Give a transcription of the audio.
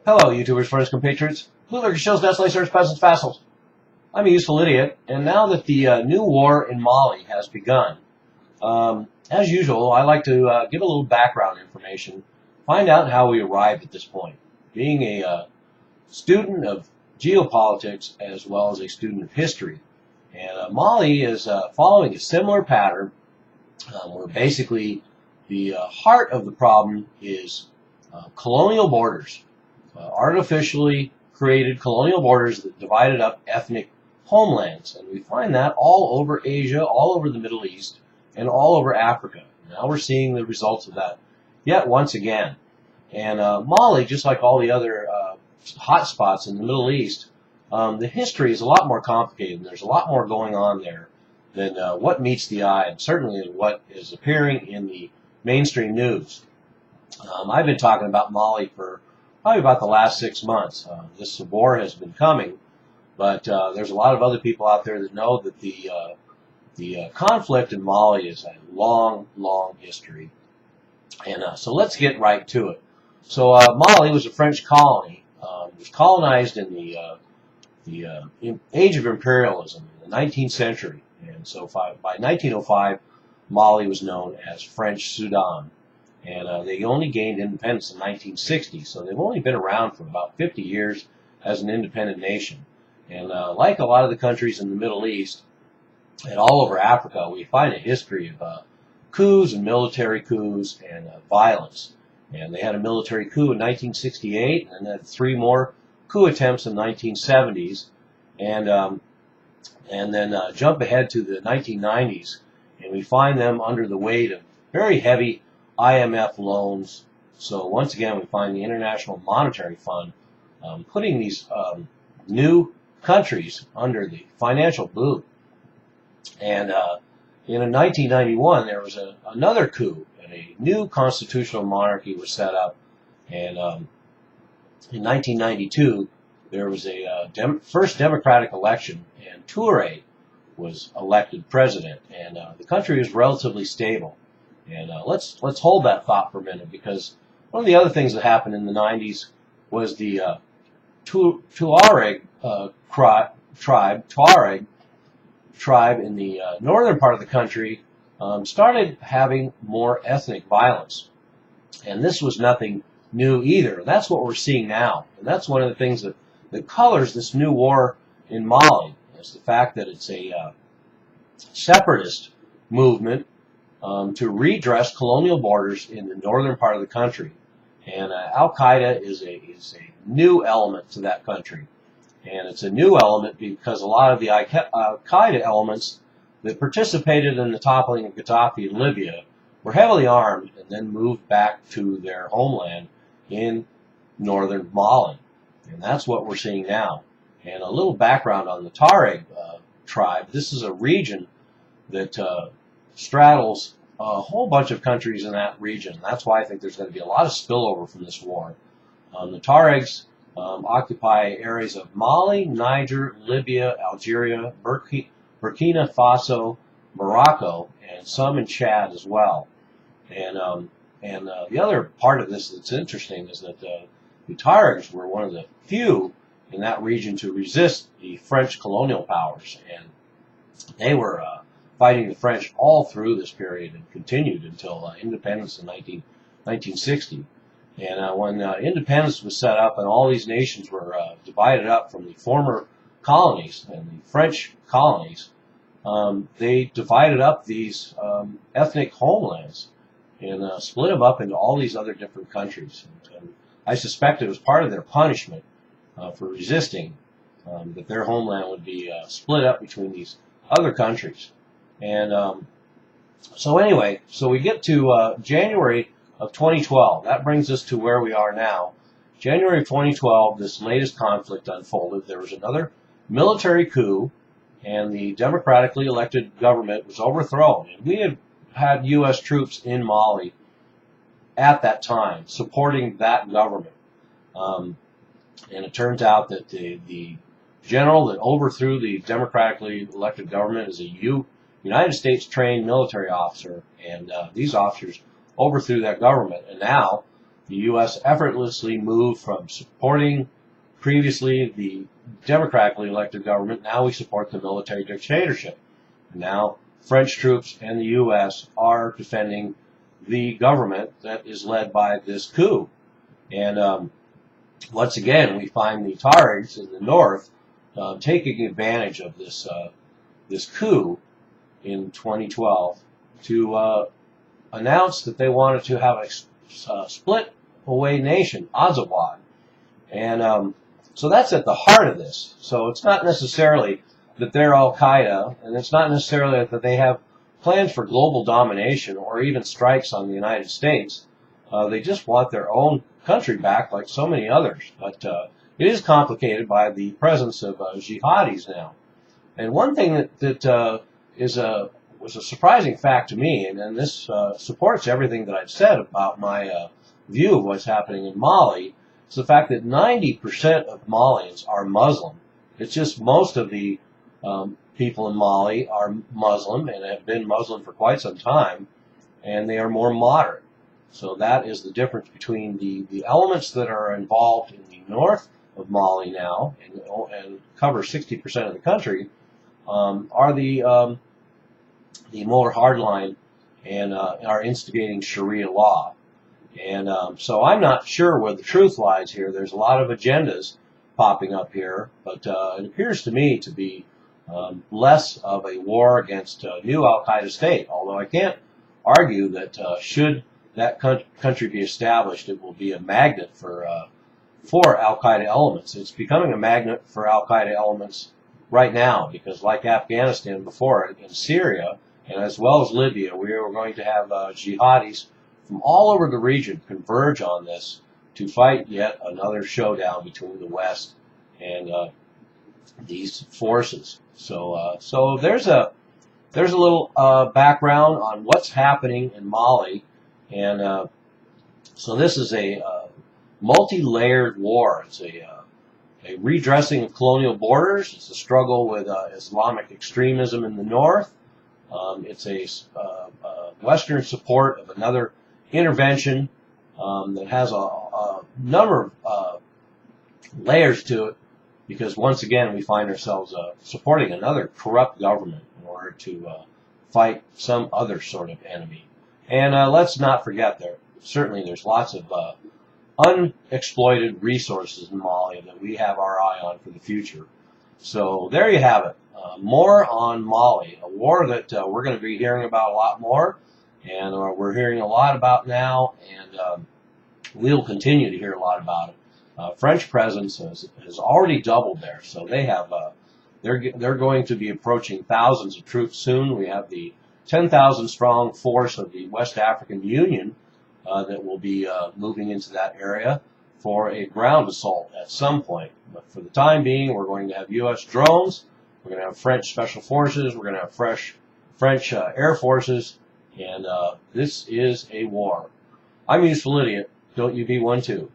Hello, YouTubers, friends, compatriots, bootlickers, shills, desolations, peasants, vassals. I'm a useful idiot, and now that the new war in Mali has begun, as usual, I like to give a little background information, find out how we arrived at this point. Being a student of geopolitics as well as a student of history, and Mali is following a similar pattern, where basically the heart of the problem is colonial borders. Artificially created colonial borders that divided up ethnic homelands. And we find that all over Asia, all over the Middle East, and all over Africa. Now we're seeing the results of that yet once again. And Mali, just like all the other hot spots in the Middle East, the history is a lot more complicated. And there's a lot more going on there than what meets the eye, and certainly what is appearing in the mainstream news. I've been talking about Mali for probably about the last 6 months. This war has been coming, but there's a lot of other people out there that know that the conflict in Mali is a long, long history. And so let's get right to it. So Mali was a French colony. It was colonized in the age of imperialism in the 19th century. And so by 1905, Mali was known as French Sudan. And they only gained independence in 1960, so they've only been around for about 50 years as an independent nation. And like a lot of the countries in the Middle East and all over Africa, we find a history of coups and military coups and violence. And they had a military coup in 1968, and then 3 more coup attempts in the 1970s, and then jump ahead to the 1990s, and we find them under the weight of very heavy IMF loans. So once again, we find the International Monetary Fund putting these new countries under the financial boot. And in 1991, there was another coup, and a new constitutional monarchy was set up. And in 1992, there was a first democratic election, and Touré was elected president. And the country was relatively stable. And let's hold that thought for a minute, because one of the other things that happened in the 90s was the Tuareg tribe in the northern part of the country started having more ethnic violence. And this was nothing new either. That's what we're seeing now. And that's one of the things that colors this new war in Mali, is the fact that it's a separatist movement to redress colonial borders in the northern part of the country. And Al-Qaeda is a new element to that country. And it's a new element because a lot of the Al-Qaeda elements that participated in the toppling of Gaddafi in Libya were heavily armed and then moved back to their homeland in northern Mali. And that's what we're seeing now. And a little background on the Tuareg tribe. This is a region that straddles a whole bunch of countries in that region. That's why I think there's going to be a lot of spillover from this war. The Tuaregs occupy areas of Mali, Niger, Libya, Algeria, Burkina Faso, Morocco, and some in Chad as well. And the other part of this that's interesting is that the Tuaregs were one of the few in that region to resist the French colonial powers, and they were fighting the French all through this period and continued until independence in 1960. And when independence was set up and all these nations were divided up from the former colonies and the French colonies, they divided up these ethnic homelands and split them up into all these other different countries. And I suspect it was part of their punishment for resisting, that their homeland would be split up between these other countries. And so anyway, so we get to January of 2012. That brings us to where we are now. January of 2012, this latest conflict unfolded. There was another military coup, and the democratically elected government was overthrown. And we had U.S. troops in Mali at that time supporting that government. And it turns out that the general that overthrew the democratically elected government is a United States trained military officer, and these officers overthrew that government. And now the U.S. effortlessly moved from supporting previously the democratically elected government. Now we support the military dictatorship. Now French troops and the U.S. are defending the government that is led by this coup. And once again, we find the Tuaregs in the north taking advantage of this coup in 2012 to announce that they wanted to have a split away nation, Azawad. And so that's at the heart of this. So it's not necessarily that they're Al-Qaeda, and it's not necessarily that they have plans for global domination or even strikes on the United States. They just want their own country back like so many others. But it is complicated by the presence of jihadis now. And one thing that was a surprising fact to me, and this supports everything that I've said about my view of what's happening in Mali, is the fact that 90% of Malians are Muslim. It's just most of the people in Mali are Muslim and have been Muslim for quite some time, and they are more moderate. So that is the difference between the elements that are involved in the north of Mali now and cover 60% of the country are the more hardline and are instigating Sharia law. And so I'm not sure where the truth lies here. There's a lot of agendas popping up here, but it appears to me to be less of a war against a new Al-Qaeda state, although I can't argue that should that country be established, it will be a magnet for Al-Qaeda elements. It's becoming a magnet for Al-Qaeda elements right now because, like Afghanistan before it, in Syria, and as well as Libya, we are going to have jihadis from all over the region converge on this to fight yet another showdown between the West and these forces. So there's a little background on what's happening in Mali, and so this is a multi-layered war. It's a redressing of colonial borders. It's a struggle with Islamic extremism in the north. It's a Western support of another intervention that has a number of layers to it, because once again we find ourselves supporting another corrupt government in order to fight some other sort of enemy. And let's not forget there's lots of unexploited resources in Mali that we have our eye on for the future. So there you have it. More on Mali, a war that we're going to be hearing about a lot more, and we're hearing a lot about now, and we'll continue to hear a lot about it. French presence has already doubled there, so they have they're going to be approaching thousands of troops soon. We have the 10,000 strong force of the West African Union that will be moving into that area for a ground assault at some point. But for the time being, we're going to have U.S. drones, we're going to have French special forces, we're going to have French air forces, and this is a war. I'm useful idiot. Don't you be one too.